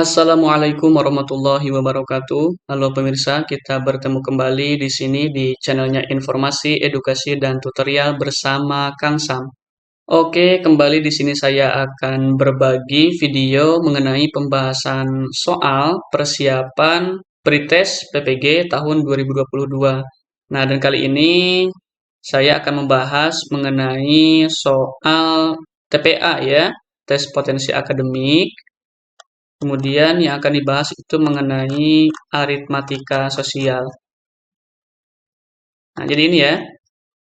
Assalamualaikum warahmatullahi wabarakatuh. Halo pemirsa, kita bertemu kembali di sini di channelnya Informasi, Edukasi, dan Tutorial bersama Kang Sam. Oke, kembali di sini saya akan berbagi video mengenai pembahasan soal persiapan pretest PPG tahun 2022. Nah, dan kali ini saya akan membahas mengenai soal TPA ya, tes potensi akademik. Kemudian yang akan dibahas itu mengenai aritmatika sosial. Nah, jadi ini ya.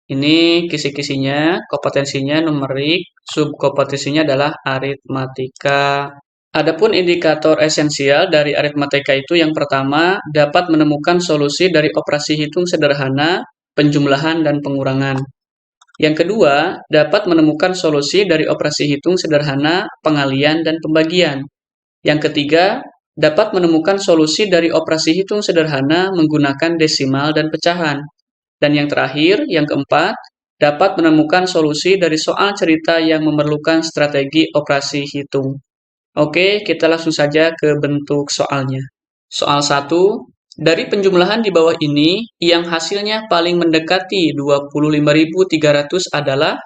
Ini kisi-kisinya, kompetensinya numerik, subkompetensinya adalah aritmatika. Adapun indikator esensial dari aritmatika itu yang pertama, dapat menemukan solusi dari operasi hitung sederhana, penjumlahan, dan pengurangan. Yang kedua, dapat menemukan solusi dari operasi hitung sederhana, pengalian, dan pembagian. Yang ketiga, dapat menemukan solusi dari operasi hitung sederhana menggunakan desimal dan pecahan. Dan yang terakhir, yang keempat, dapat menemukan solusi dari soal cerita yang memerlukan strategi operasi hitung. Oke, kita langsung saja ke bentuk soalnya. Soal 1, dari penjumlahan di bawah ini, yang hasilnya paling mendekati 25.300 adalah,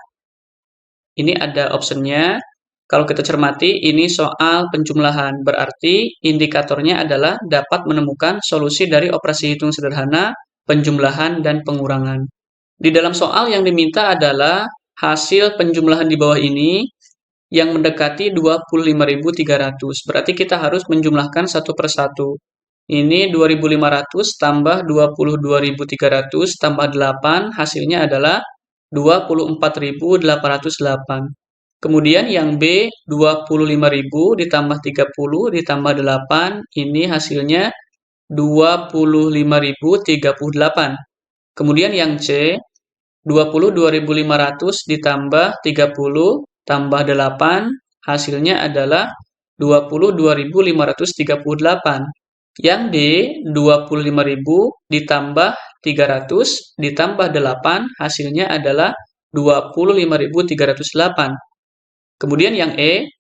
ini ada optionnya. Kalau kita cermati, ini soal penjumlahan. Berarti indikatornya adalah dapat menemukan solusi dari operasi hitung sederhana, penjumlahan, dan pengurangan. Di dalam soal yang diminta adalah hasil penjumlahan di bawah ini yang mendekati 25.300. Berarti kita harus menjumlahkan satu per satu. Ini 2.500 tambah 22.300 tambah 8, hasilnya adalah 24.808. Kemudian yang B, 25.000 ditambah 30 ditambah 8, ini hasilnya 25.038. Kemudian yang C, 22.500 ditambah 30 tambah 8, hasilnya adalah 22.538. Yang D, 25.000 ditambah 300 ditambah 8, hasilnya adalah 25.308. Kemudian yang E,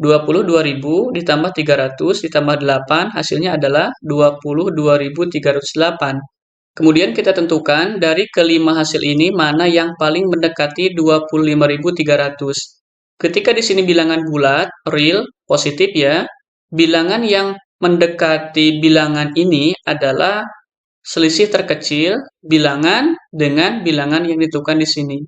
22.000 ditambah 300 ditambah 8, hasilnya adalah 22.308. Kemudian kita tentukan dari kelima hasil ini mana yang paling mendekati 25.300. Ketika di sini bilangan bulat, real, positif ya, bilangan yang mendekati bilangan ini adalah selisih terkecil bilangan dengan bilangan yang ditentukan di sini.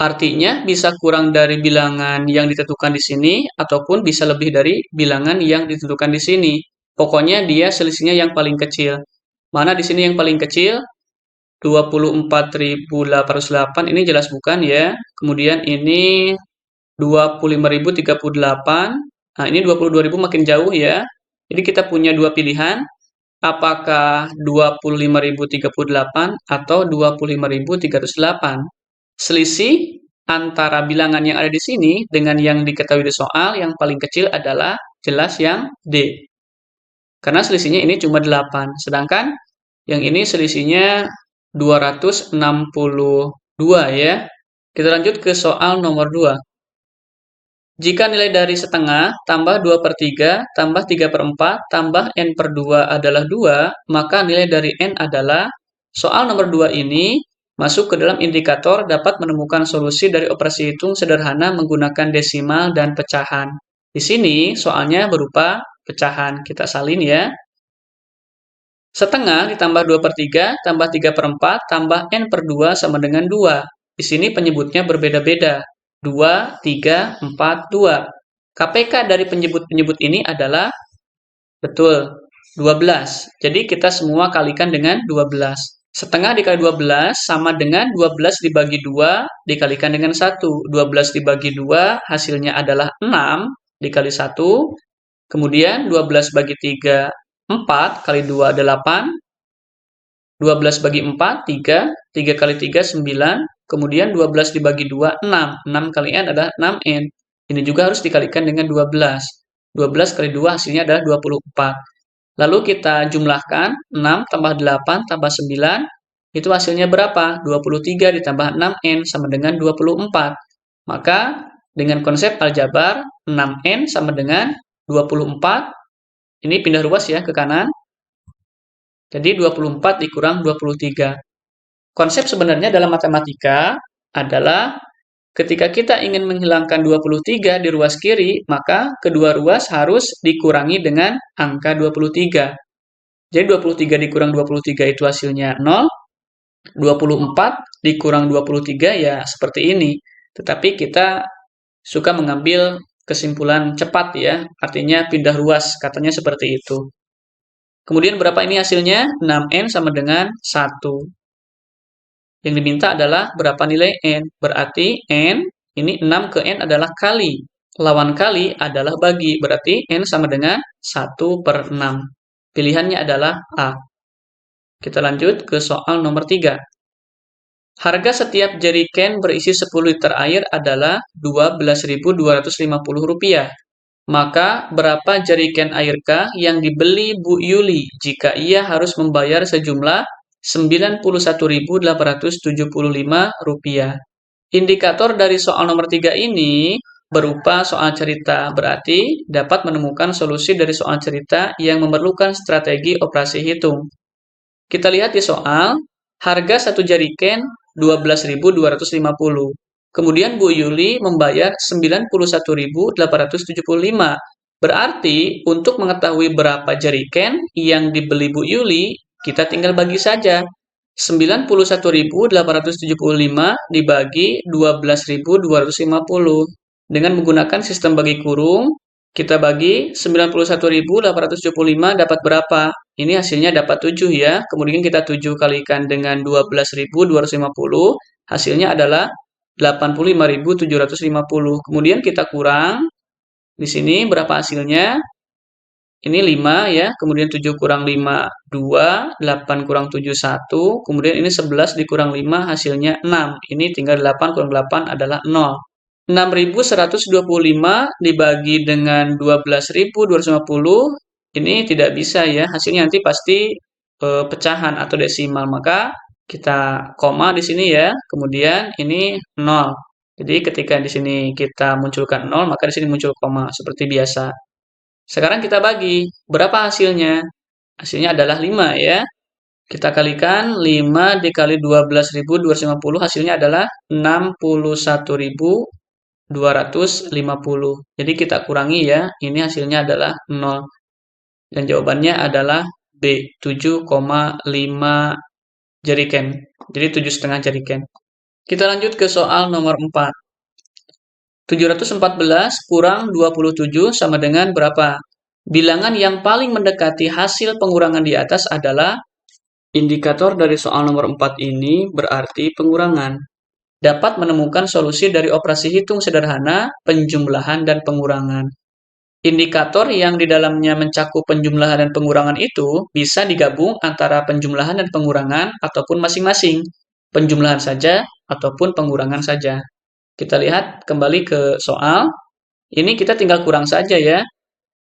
Artinya bisa kurang dari bilangan yang ditentukan di sini ataupun bisa lebih dari bilangan yang ditentukan di sini. Pokoknya dia selisihnya yang paling kecil. Mana di sini yang paling kecil? 24.808 ini jelas bukan ya. Kemudian ini 25.038. Nah, ini 22.000 makin jauh ya. Jadi kita punya dua pilihan. Apakah 25.038 atau 25.308? Selisih antara bilangan yang ada di sini dengan yang diketahui di soal yang paling kecil adalah jelas yang D. Karena selisihnya ini cuma 8. Sedangkan yang ini selisihnya 262 ya. Kita lanjut ke soal nomor 2. Jika nilai dari setengah tambah 2 per 3 tambah 3 per 4 tambah N per 2 adalah 2, maka nilai dari N adalah, soal nomor 2 ini masuk ke dalam indikator dapat menemukan solusi dari operasi hitung sederhana menggunakan desimal dan pecahan. Di sini soalnya berupa pecahan, kita salin ya. Setengah ditambah 2 per 3 tambah 3 per 4 tambah N per 2 sama dengan 2. Di sini penyebutnya berbeda-beda. 2, 3, 4, 2. KPK dari penyebut-penyebut ini adalah, betul, 12. Jadi kita semua kalikan dengan 12. Setengah dikali 12 sama dengan 12 dibagi 2 dikalikan dengan 1. 12 dibagi 2 hasilnya adalah 6 dikali 1. Kemudian 12 bagi 3, 4 kali 2, 8. 12 bagi 4, 3. 3 kali 3, 9. Kemudian 12 dibagi 2, 6. 6 kali N adalah 6N. Ini juga harus dikalikan dengan 12. 12 kali 2 hasilnya adalah 24. Lalu kita jumlahkan 6 tambah 8 tambah 9. Itu hasilnya berapa? 23 ditambah 6N sama dengan 24. Maka dengan konsep aljabar, 6N sama dengan 24 Ini pindah ruas ya ke kanan. Jadi 24 dikurang 23. Konsep sebenarnya dalam matematika adalah ketika kita ingin menghilangkan 23 di ruas kiri, maka kedua ruas harus dikurangi dengan angka 23. Jadi 23 dikurang 23 itu hasilnya 0, 24 dikurang 23 ya seperti ini. Tetapi kita suka mengambil kesimpulan cepat ya, artinya pindah ruas, katanya seperti itu. Kemudian berapa ini hasilnya? 6N sama dengan 1. Yang diminta adalah berapa nilai N. Berarti N, ini 6 ke N adalah kali. Lawan kali adalah bagi, berarti N sama dengan 1/6. Pilihannya adalah A. Kita lanjut ke soal nomor 3. Harga setiap jerigen berisi 10 liter air adalah Rp12.250. Maka berapa jerigen airkah yang dibeli Bu Yuli jika ia harus membayar sejumlah Rp91.875? Indikator dari soal nomor 3 ini berupa soal cerita, berarti dapat menemukan solusi dari soal cerita yang memerlukan strategi operasi hitung. Kita lihat di soal, harga satu jerigen Rp12.250. Kemudian Bu Yuli membayar Rp91.875. Berarti untuk mengetahui berapa jerigen yang dibeli Bu Yuli, kita tinggal bagi saja. 91.875 dibagi 12.250. Dengan menggunakan sistem bagi kurung, kita bagi 91.875 dapat berapa? Ini hasilnya dapat 7 ya. Kemudian kita 7 kalikan dengan 12.250, hasilnya adalah 85.750. Kemudian kita kurang, di sini berapa hasilnya? Ini 5 ya, kemudian 7 kurang 5, 2, 8 kurang 7, 1, kemudian ini 11 dikurang 5, hasilnya 6. Ini tinggal 8 kurang 8 adalah 0. 6.125 dibagi dengan 12.250, ini tidak bisa ya, hasilnya nanti pasti pecahan atau desimal, maka kita koma di sini ya, kemudian ini 0. Jadi ketika di sini kita munculkan 0, maka di sini muncul koma seperti biasa. Sekarang kita bagi, berapa hasilnya? Hasilnya adalah 5 ya. Kita kalikan 5 dikali 12.250, hasilnya adalah 61.250. Jadi kita kurangi ya, ini hasilnya adalah 0. Dan jawabannya adalah B, 7,5 jerigen. Jadi 7,5 jerigen. Kita lanjut ke soal nomor 4. 714 kurang 27 sama dengan berapa? Bilangan yang paling mendekati hasil pengurangan di atas adalah indikator dari soal nomor 4 ini berarti pengurangan. Dapat menemukan solusi dari operasi hitung sederhana, penjumlahan, dan pengurangan. Indikator yang di dalamnya mencakup penjumlahan dan pengurangan itu bisa digabung antara penjumlahan dan pengurangan ataupun masing-masing. Penjumlahan saja ataupun pengurangan saja. Kita lihat kembali ke soal. Ini kita tinggal kurang saja ya.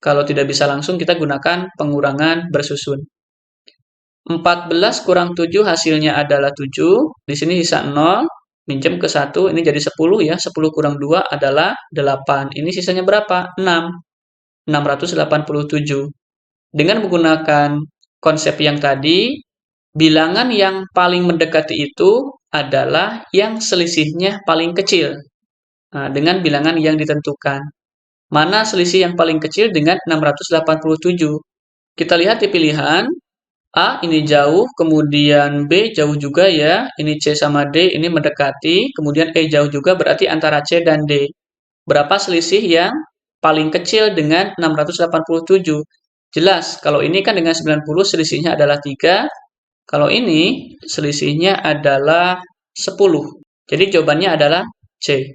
Kalau tidak bisa langsung kita gunakan pengurangan bersusun. 14 kurang 7 hasilnya adalah 7. Di sini sisa 0. Minjem ke 1, ini jadi 10 ya. 10 kurang 2 adalah 8. Ini sisanya berapa? 6. 687. Dengan menggunakan konsep yang tadi, bilangan yang paling mendekati itu adalah yang selisihnya paling kecil. Nah, dengan bilangan yang ditentukan. Mana selisih yang paling kecil dengan 687? Kita lihat di pilihan, A ini jauh, kemudian B jauh juga ya, ini C sama D ini mendekati, kemudian E jauh juga berarti antara C dan D. Berapa selisih yang paling kecil dengan 687? Jelas, kalau ini kan dengan 90 selisihnya adalah 3, kalau ini selisihnya adalah 10. Jadi jawabannya adalah C.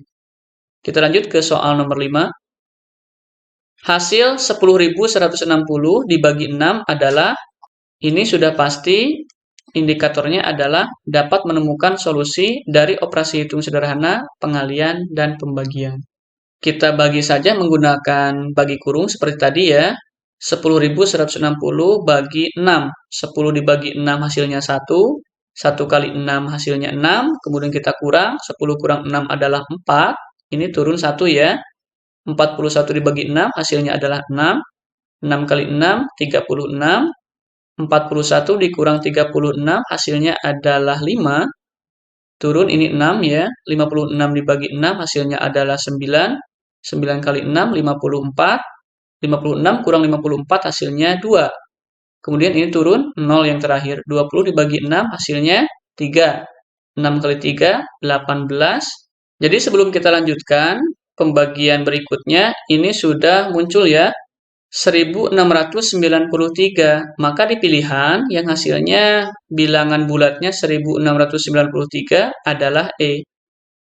Kita lanjut ke soal nomor 5. Hasil 10.160 dibagi 6 adalah, ini sudah pasti indikatornya adalah dapat menemukan solusi dari operasi hitung sederhana, pengalian, dan pembagian. Kita bagi saja menggunakan bagi kurung seperti tadi ya. 10.160 bagi 6. 10 dibagi 6 hasilnya 1. 1 kali 6 hasilnya 6. Kemudian kita kurang. 10 kurang 6 adalah 4. Ini turun 1 ya. 41 dibagi 6 hasilnya adalah 6. 6 kali 6, 36. 41 dikurang 36, hasilnya adalah 5. Turun ini 6 ya. 56 dibagi 6, hasilnya adalah 9. 9 kali 6, 54. 56 kurang 54, hasilnya 2. Kemudian ini turun 0 yang terakhir. 20 dibagi 6, hasilnya 3. 6 kali 3, 18. Jadi sebelum kita lanjutkan, pembagian berikutnya, ini sudah muncul ya. 1693, maka di pilihan yang hasilnya bilangan bulatnya 1693 adalah E.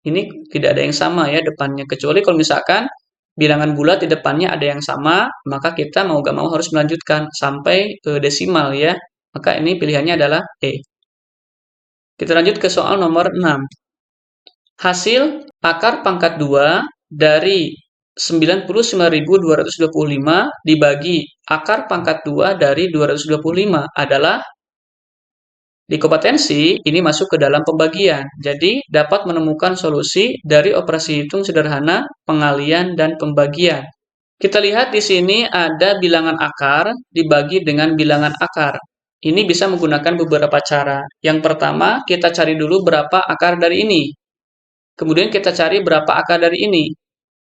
Ini tidak ada yang sama ya depannya, kecuali kalau misalkan bilangan bulat di depannya ada yang sama, maka kita mau gak mau harus melanjutkan sampai ke desimal ya. Maka ini pilihannya adalah E. Kita lanjut ke soal nomor 6. Hasil akar pangkat 2 dari 99.225 dibagi akar pangkat 2 dari 225 adalah, di kompetensi ini masuk ke dalam pembagian. Jadi dapat menemukan solusi dari operasi hitung sederhana, pengalian, dan pembagian. Kita lihat di sini ada bilangan akar dibagi dengan bilangan akar. Ini bisa menggunakan beberapa cara. Yang pertama, kita cari dulu berapa akar dari ini. Kemudian kita cari berapa akar dari ini.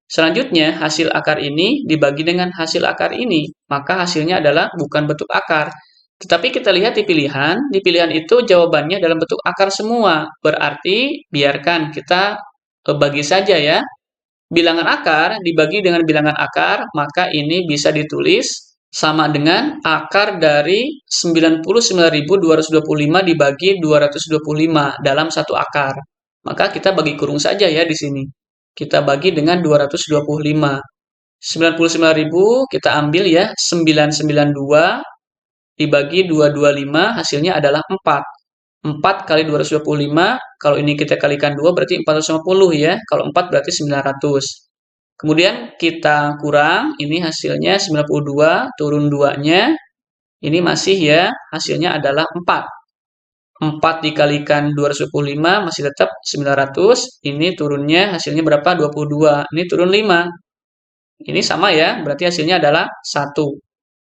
Selanjutnya, hasil akar ini dibagi dengan hasil akar ini. Maka hasilnya adalah bukan bentuk akar. Tetapi kita lihat di pilihan itu jawabannya dalam bentuk akar semua. Berarti biarkan kita bagi saja ya. Bilangan akar dibagi dengan bilangan akar, maka ini bisa ditulis sama dengan akar dari 99.225 dibagi 225 dalam satu akar. Maka kita bagi kurung saja ya di sini. Kita bagi dengan 225. 99.000 kita ambil ya, 992 dibagi 225, hasilnya adalah 4. 4 kali 225, kalau ini kita kalikan 2 berarti 450 ya. Kalau 4 berarti 900. Kemudian kita kurang, ini hasilnya 92, turun 2-nya. Ini masih ya, hasilnya adalah 4. 4 dikalikan 225 masih tetap 900. Ini turunnya hasilnya berapa? 22. Ini turun 5. Ini sama ya, berarti hasilnya adalah 1.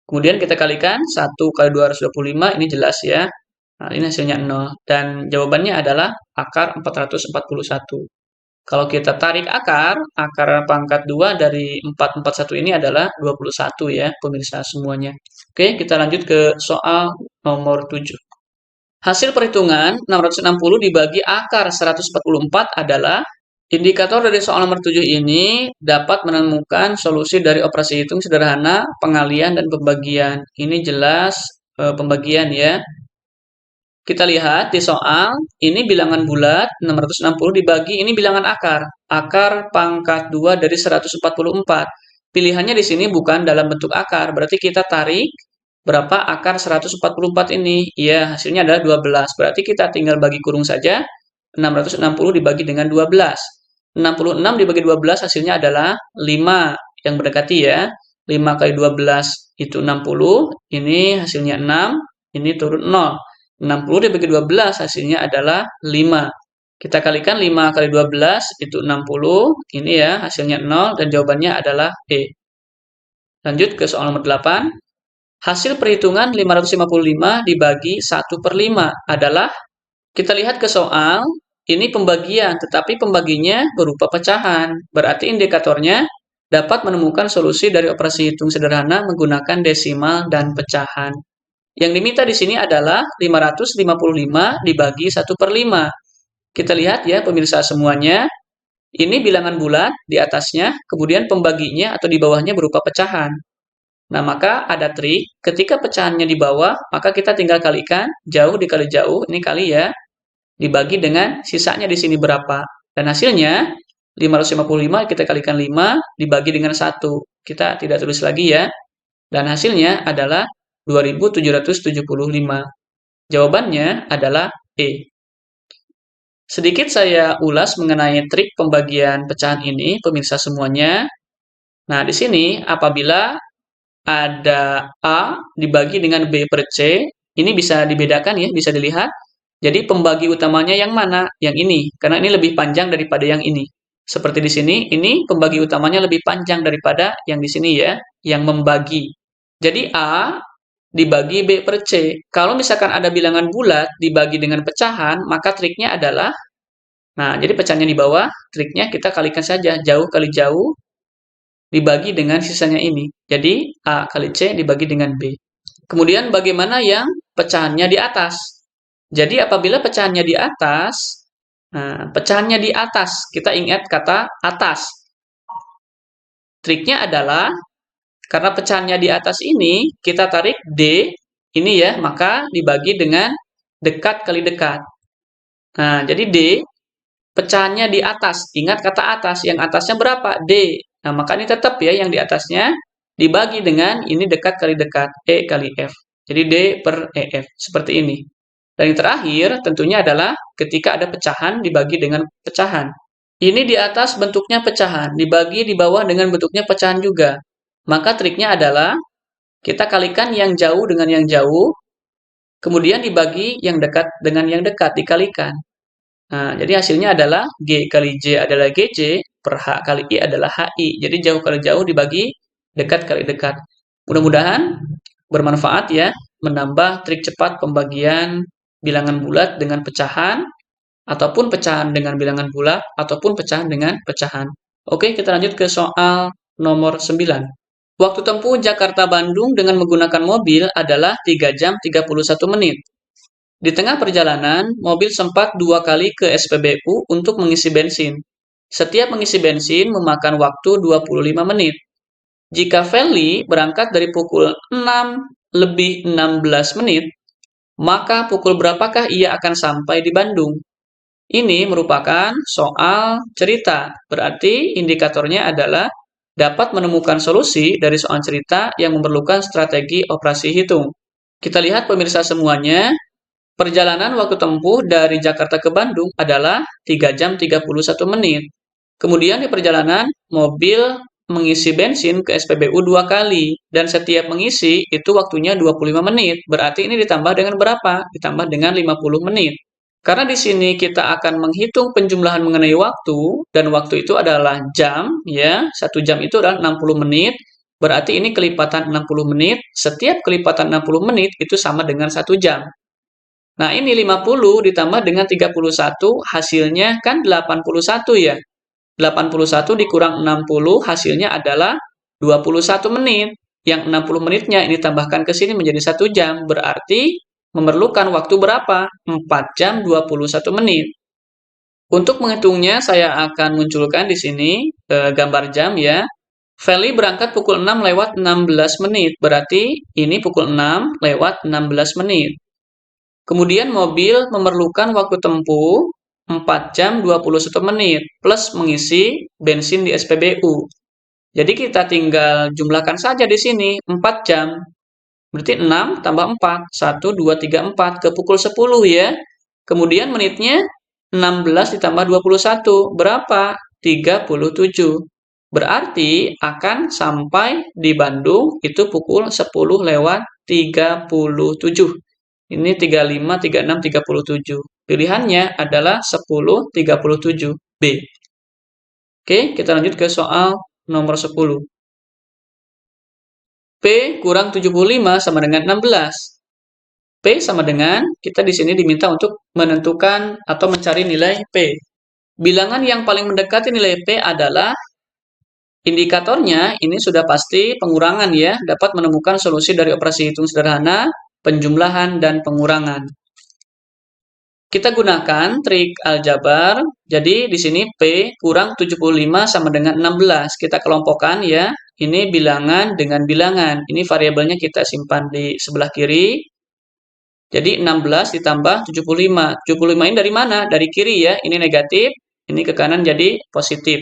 Kemudian kita kalikan 1 kali 225, ini jelas ya. Nah, ini hasilnya 0. Dan jawabannya adalah akar 441. Kalau kita tarik akar pangkat 2 dari 441 ini adalah 21 ya, pemirsa semuanya. Oke, kita lanjut ke soal nomor 7. Hasil perhitungan 660 dibagi akar 144 adalah, indikator dari soal nomor 7 ini dapat menemukan solusi dari operasi hitung sederhana, pengalian, dan pembagian. Ini jelas pembagian ya. Kita lihat di soal, ini bilangan bulat 660 dibagi, ini bilangan akar. Akar pangkat 2 dari 144. Pilihannya di sini bukan dalam bentuk akar, berarti kita tarik berapa akar 144 ini? Ya, hasilnya adalah 12. Berarti kita tinggal bagi kurung saja. 660 dibagi dengan 12. 66 dibagi 12 hasilnya adalah 5 yang mendekati ya. 5 kali 12 itu 60. Ini hasilnya 6. Ini turun 0. 60 dibagi 12 hasilnya adalah 5. Kita kalikan 5 kali 12 itu 60. Ini ya hasilnya 0 dan jawabannya adalah E. Lanjut ke soal nomor 8. Hasil perhitungan 555 dibagi 1/5 adalah, kita lihat ke soal, ini pembagian, tetapi pembaginya berupa pecahan. Berarti indikatornya dapat menemukan solusi dari operasi hitung sederhana menggunakan desimal dan pecahan. Yang diminta di sini adalah 555 dibagi 1/5. Kita lihat ya pemirsa semuanya, ini bilangan bulat di atasnya, kemudian pembaginya atau di bawahnya berupa pecahan. Nah, maka ada trik, ketika pecahannya di bawah, maka kita tinggal kalikan, jauh dikali jauh, ini kali ya, dibagi dengan sisanya di sini berapa. Dan hasilnya, 555 kita kalikan 5, dibagi dengan 1. Kita tidak tulis lagi ya. Dan hasilnya adalah 2775. Jawabannya adalah E. Sedikit saya ulas mengenai trik pembagian pecahan ini, pemirsa semuanya. Nah, di sini apabila ada A dibagi dengan B per C, ini bisa dibedakan ya, bisa dilihat. Jadi pembagi utamanya yang mana? Yang ini, karena ini lebih panjang daripada yang ini. Seperti di sini, ini pembagi utamanya lebih panjang daripada yang di sini ya, yang membagi. Jadi A dibagi B per C. Kalau misalkan ada bilangan bulat dibagi dengan pecahan, maka triknya adalah, nah, jadi pecahannya di bawah, triknya kita kalikan saja, jauh kali jauh, dibagi dengan sisanya ini. Jadi, A kali C dibagi dengan B. Kemudian bagaimana yang pecahannya di atas? Jadi apabila pecahannya di atas, nah, pecahannya di atas, kita ingat kata atas. Triknya adalah, karena pecahannya di atas ini, kita tarik D, ini ya, maka dibagi dengan dekat kali dekat. Nah, jadi D, pecahannya di atas. Ingat kata atas, yang atasnya berapa? D. Nah, maka ini tetap ya, yang di atasnya dibagi dengan ini dekat kali dekat, E kali F. Jadi D per EF, seperti ini. Dan yang terakhir tentunya adalah ketika ada pecahan dibagi dengan pecahan. Ini di atas bentuknya pecahan, dibagi di bawah dengan bentuknya pecahan juga. Maka triknya adalah kita kalikan yang jauh dengan yang jauh, kemudian dibagi yang dekat dengan yang dekat, dikalikan. Nah, jadi hasilnya adalah G kali J adalah GJ, per H kali I adalah HI. Jadi jauh kali jauh dibagi dekat kali dekat. Mudah-mudahan bermanfaat ya, menambah trik cepat pembagian bilangan bulat dengan pecahan, ataupun pecahan dengan bilangan bulat, ataupun pecahan dengan pecahan. Oke, kita lanjut ke soal nomor 9. Waktu tempuh Jakarta-Bandung dengan menggunakan mobil adalah 3 jam 31 menit. Di tengah perjalanan, mobil sempat 2 kali ke SPBU untuk mengisi bensin. Setiap mengisi bensin memakan waktu 25 menit. Jika Feli berangkat dari pukul 6 lebih 16 menit, maka pukul berapakah ia akan sampai di Bandung? Ini merupakan soal cerita, berarti indikatornya adalah dapat menemukan solusi dari soal cerita yang memerlukan strategi operasi hitung. Kita lihat pemirsa semuanya, perjalanan waktu tempuh dari Jakarta ke Bandung adalah 3 jam 31 menit. Kemudian di perjalanan, mobil mengisi bensin ke SPBU 2 kali, dan setiap mengisi itu waktunya 25 menit. Berarti ini ditambah dengan berapa? Ditambah dengan 50 menit. Karena di sini kita akan menghitung penjumlahan mengenai waktu, dan waktu itu adalah jam, ya. 1 jam itu adalah 60 menit, berarti ini kelipatan 60 menit, setiap kelipatan 60 menit itu sama dengan 1 jam. Nah, ini 50 ditambah dengan 31, hasilnya kan 81 ya. 81 dikurang 60, hasilnya adalah 21 menit. Yang 60 menitnya ini tambahkan ke sini menjadi 1 jam, berarti memerlukan waktu berapa? 4 jam 21 menit. Untuk menghitungnya, saya akan munculkan di sini gambar jam ya. Feli berangkat pukul 6 lewat 16 menit, berarti ini pukul 6 lewat 16 menit. Kemudian mobil memerlukan waktu tempuh 4 jam 21 menit, plus mengisi bensin di SPBU. Jadi kita tinggal jumlahkan saja di sini, 4 jam. Berarti 6 tambah 4, 1, 2, 3, 4, ke pukul 10 ya. Kemudian menitnya 16 ditambah 21, berapa? 37. Berarti akan sampai di Bandung itu pukul 10 lewat 37. Ini 35, 36, 37. Pilihannya adalah 10, 37, B. Oke, kita lanjut ke soal nomor 10. P kurang 75 sama dengan 16. P sama dengan, kita di sini diminta untuk menentukan atau mencari nilai P. Bilangan yang paling mendekati nilai P adalah, indikatornya ini sudah pasti pengurangan ya, dapat menemukan solusi dari operasi hitung sederhana, penjumlahan, dan pengurangan. Kita gunakan trik aljabar, jadi di sini P kurang 75 sama dengan 16. Kita kelompokkan ya, ini bilangan dengan bilangan. Ini variabelnya kita simpan di sebelah kiri. Jadi 16 ditambah 75. 75 ini dari mana? Dari kiri ya, ini negatif, ini ke kanan jadi positif.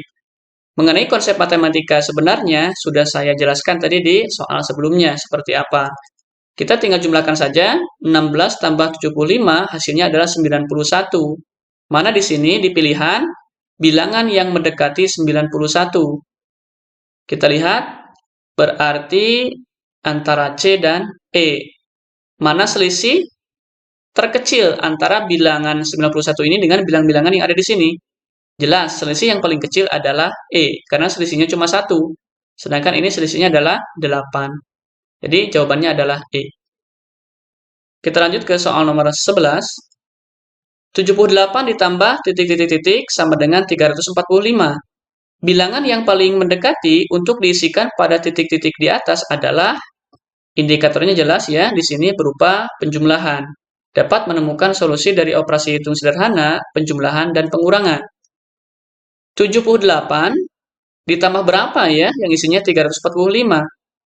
Mengenai konsep matematika sebenarnya, sudah saya jelaskan tadi di soal sebelumnya, seperti apa. Kita tinggal jumlahkan saja, 16 tambah 75 hasilnya adalah 91. Mana di sini di pilihan bilangan yang mendekati 91. Kita lihat, berarti antara C dan E. Mana selisih terkecil antara bilangan 91 ini dengan bilangan-bilangan yang ada di sini? Jelas, selisih yang paling kecil adalah E, karena selisihnya cuma 1. Sedangkan ini selisihnya adalah 8. Jadi jawabannya adalah E. Kita lanjut ke soal nomor 11. 78 ditambah titik-titik-titik sama dengan 345. Bilangan yang paling mendekati untuk diisikan pada titik-titik di atas adalah, indikatornya jelas ya, di sini berupa penjumlahan. Dapat menemukan solusi dari operasi hitung sederhana, penjumlahan, dan pengurangan. 78 ditambah berapa ya yang isinya 345?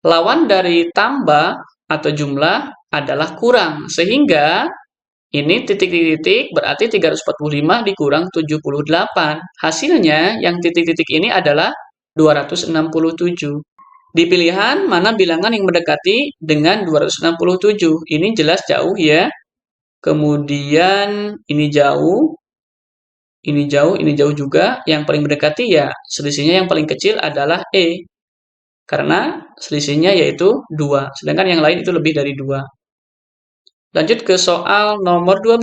Lawan dari tambah atau jumlah adalah kurang. Sehingga ini titik-titik berarti 345 dikurang 78. Hasilnya yang titik-titik ini adalah 267. Di pilihan mana bilangan yang mendekati dengan 267? Ini jelas jauh ya. Kemudian ini jauh juga. Yang paling mendekati ya selisihnya yang paling kecil adalah E. Karena selisihnya yaitu 2. Sedangkan yang lain itu lebih dari 2. Lanjut ke soal nomor 12.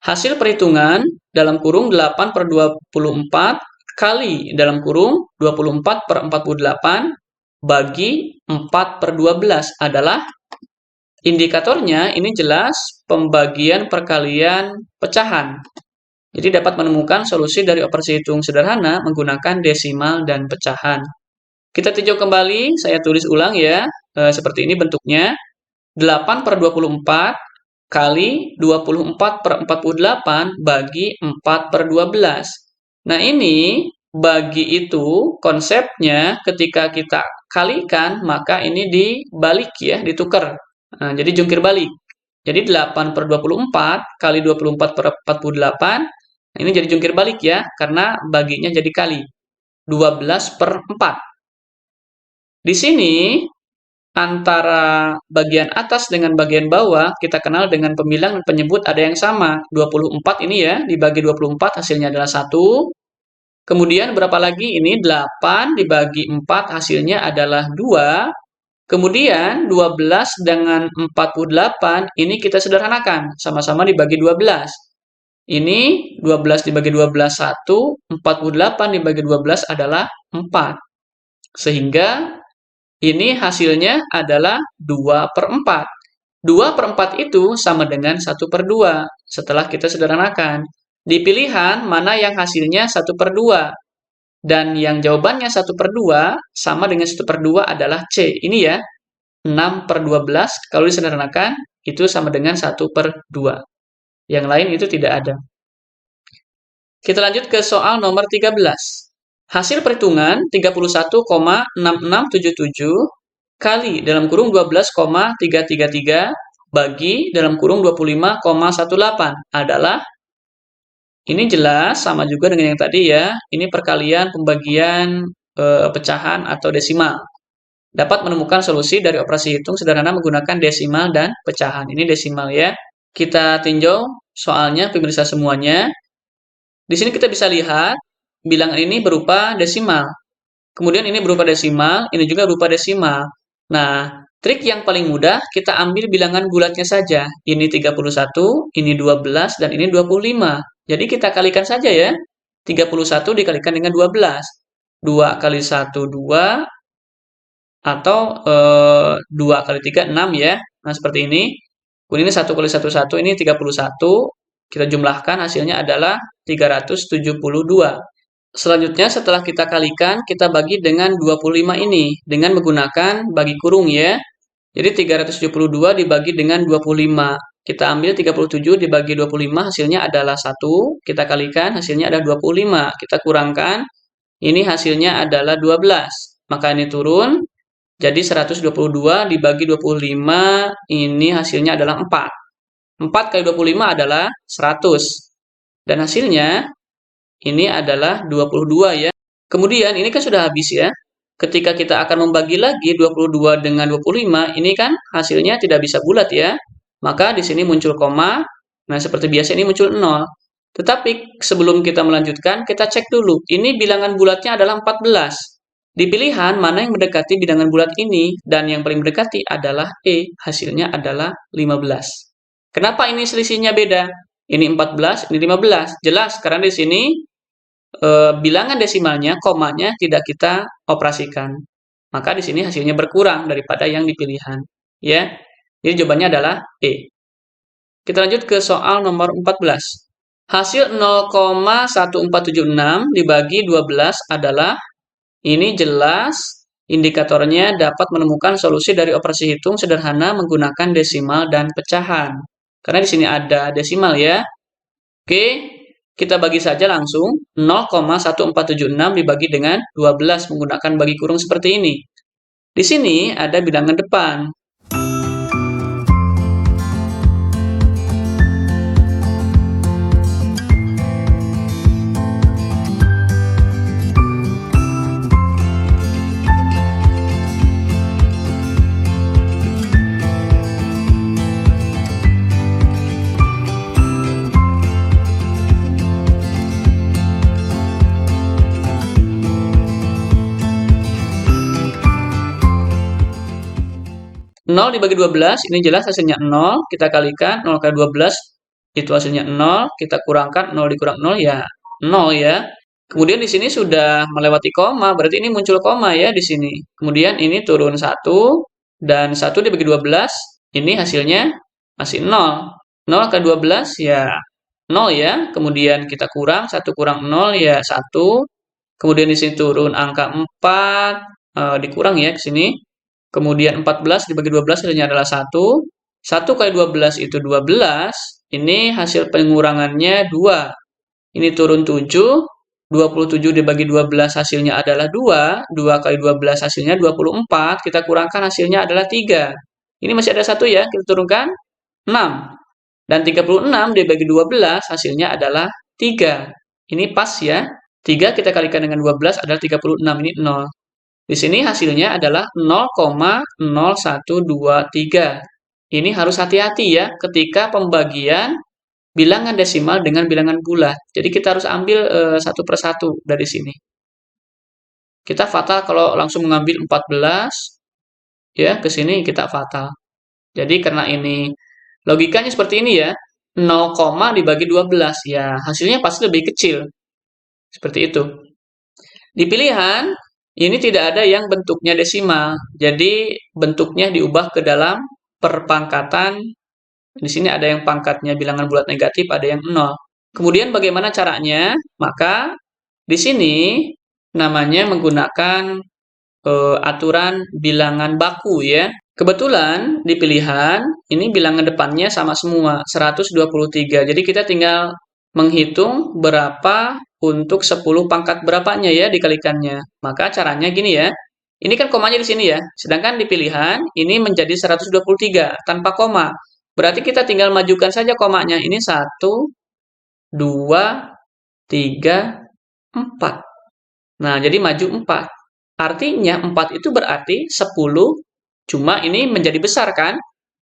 Hasil perhitungan dalam kurung 8 per 24 kali dalam kurung 24 per 48 bagi 4 per 12 adalah, indikatornya ini jelas pembagian perkalian pecahan. Jadi dapat menemukan solusi dari operasi hitung sederhana menggunakan desimal dan pecahan. Kita tinjau kembali, saya tulis ulang ya, seperti ini bentuknya. 8 per 24 kali 24 per 48 bagi 4 per 12. Nah ini, bagi itu konsepnya ketika kita kalikan, maka ini dibalik ya, ditukar. Nah, jadi jungkir balik. Jadi 8 per 24 kali 24 per 48, nah ini jadi jungkir balik ya, karena baginya jadi kali. 12 per 4. Di sini, antara bagian atas dengan bagian bawah, kita kenal dengan pembilang dan penyebut ada yang sama. 24 ini ya, dibagi 24 hasilnya adalah 1. Kemudian berapa lagi? Ini 8 dibagi 4 hasilnya adalah 2. Kemudian 12 dengan 48 ini kita sederhanakan, sama-sama dibagi 12. Ini 12 dibagi 12 1, 48 dibagi 12 adalah 4. Sehingga ini hasilnya adalah 2 per 4. 2 per 4 itu sama dengan 1 per 2 setelah kita sederhanakan. Di pilihan mana yang hasilnya 1 per 2. Dan yang jawabannya 1 per 2 sama dengan 1 per 2 adalah C. Ini ya, 6 per 12 kalau disederhanakan itu sama dengan 1 per 2. Yang lain itu tidak ada. Kita lanjut ke soal nomor 13. Hasil perhitungan 31,6677 kali dalam kurung 12,333 bagi dalam kurung 25,18 adalah, ini jelas sama juga dengan yang tadi ya. Ini perkalian pembagian pecahan atau desimal. Dapat menemukan solusi dari operasi hitung sederhana menggunakan desimal dan pecahan. Ini desimal ya. Kita tinjau soalnya pemirsa semuanya. Di sini kita bisa lihat bilangan ini berupa desimal. Kemudian ini berupa desimal, ini juga berupa desimal. Nah, trik yang paling mudah kita ambil bilangan bulatnya saja. Ini 31, ini 12, dan ini 25. Jadi kita kalikan saja ya. 31 dikalikan dengan 12. 2 kali 1, 2. Atau 2 kali 3, 6 ya. Nah, seperti ini. Kemudian ini 1 kali 1, 1. Ini 31. Kita jumlahkan hasilnya adalah 372. Selanjutnya setelah kita kalikan, kita bagi dengan 25 ini. Dengan menggunakan bagi kurung ya. Jadi 372 dibagi dengan 25. Kita ambil 37 dibagi 25, hasilnya adalah 1. Kita kalikan, hasilnya ada 25. Kita kurangkan, ini hasilnya adalah 12. Maka ini turun. Jadi 122 dibagi 25, ini hasilnya adalah 4. 4 kali 25 adalah 100. Dan hasilnya ini adalah 22 ya. Kemudian ini kan sudah habis ya. Ketika kita akan membagi lagi 22 dengan 25, ini kan hasilnya tidak bisa bulat ya. Maka di sini muncul koma. Nah, seperti biasa ini muncul 0. Tetapi sebelum kita melanjutkan, kita cek dulu. Ini bilangan bulatnya adalah 14. Di pilihan mana yang mendekati bilangan bulat ini, dan yang paling mendekati adalah E, hasilnya adalah 15. Kenapa ini selisihnya beda? Ini 14, ini 15. Jelas, karena di sini bilangan desimalnya, komanya tidak kita operasikan. maka di sini hasilnya berkurang daripada yang dipilihan. Ya, jadi jawabannya adalah E. Kita lanjut ke soal nomor 14. Hasil 0,1476 dibagi 12 adalah, ini jelas indikatornya dapat menemukan solusi dari operasi hitung sederhana menggunakan desimal dan pecahan. Karena di sini ada desimal ya. Oke, kita bagi saja langsung 0,1476 dibagi dengan 12 menggunakan bagi kurung seperti ini. Di sini ada bilangan depan. Nol dibagi 12, ini jelas hasilnya 0, kita kalikan 0 kali 12, itu hasilnya 0, kita kurangkan 0 dikurang 0, ya 0 ya. Kemudian di sini sudah melewati koma, berarti ini muncul koma ya di sini. Kemudian ini turun 1, dan 1 dibagi 12, ini hasilnya masih 0. 0 kali 12, ya 0 ya. Kemudian kita kurang, 1 kurang 0, ya 1. Kemudian di sini turun angka 4, dikurang ya ke sini. Kemudian 14 dibagi 12 hasilnya adalah 1. 1 kali 12 itu 12. Ini hasil pengurangannya 2. Ini turun 7. 27 dibagi 12 hasilnya adalah 2. 2 kali 12 hasilnya 24. Kita kurangkan hasilnya adalah 3. Ini masih ada 1 ya. Kita turunkan 6. Dan 36 dibagi 12 hasilnya adalah 3. Ini pas ya. 3 kita kalikan dengan 12 adalah 36. Ini 0. Di sini hasilnya adalah 0,0123. Ini harus hati-hati ya ketika pembagian bilangan desimal dengan bilangan bulat. Jadi kita harus ambil satu persatu dari sini. Kita fatal kalau langsung mengambil 14, ya ke sini kita fatal. Jadi karena ini logikanya seperti ini ya, 0, dibagi 12, ya hasilnya pasti lebih kecil. Seperti itu. Di pilihan, ini tidak ada yang bentuknya desimal. Jadi, bentuknya diubah ke dalam perpangkatan. Di sini ada yang pangkatnya bilangan bulat negatif, ada yang 0. Kemudian bagaimana caranya? Maka, di sini namanya menggunakan aturan bilangan baku ya. Kebetulan di pilihan, ini bilangan depannya sama semua, 123. Jadi kita tinggal menghitung berapa untuk 10 pangkat berapanya ya dikalikannya. Maka caranya gini ya. Ini kan komanya di sini ya. Sedangkan di pilihan, ini menjadi 123 tanpa koma. Berarti kita tinggal majukan saja komanya. Ini 1, 2, 3, 4. Nah, jadi maju 4. Artinya 4 itu berarti 10, cuma ini menjadi besar kan?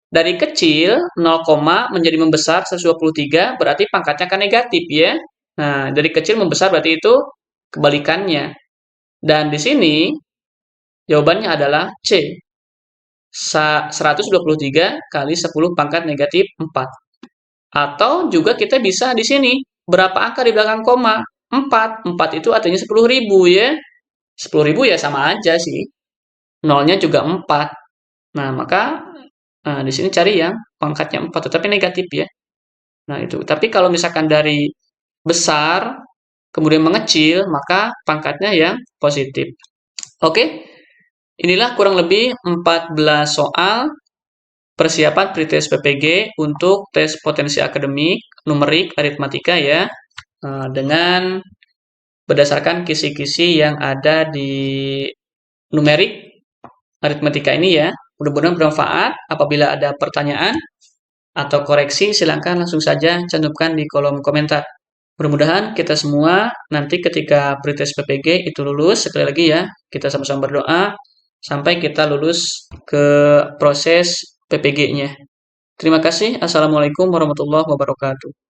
Dari kecil 0, menjadi membesar 123, berarti pangkatnya kan negatif ya. Nah, dari kecil membesar berarti itu kebalikannya. Dan di sini jawabannya adalah C. 123 kali 10 pangkat negatif 4. Atau juga kita bisa di sini. Berapa angka di belakang koma? 4. 4 itu artinya 10.000 ya. 10.000 ya sama aja sih. Nolnya juga 4. Nah, maka di sini cari yang pangkatnya 4, tetapi negatif ya. Nah, itu. Tapi kalau misalkan dari besar, kemudian mengecil, maka pangkatnya yang positif. Oke, inilah kurang lebih 14 soal persiapan pretest PPG untuk tes potensi akademik, numerik, aritmatika ya. Dengan berdasarkan kisi-kisi yang ada di numerik aritmatika ini ya. Mudah-mudahan bermanfaat. Apabila ada pertanyaan atau koreksi, silakan langsung saja cantumkan di kolom komentar. Mudah-mudahan kita semua nanti ketika pretest PPG itu lulus. Sekali lagi ya, kita sama-sama berdoa sampai kita lulus ke proses PPG-nya. Terima kasih. Assalamualaikum warahmatullahi wabarakatuh.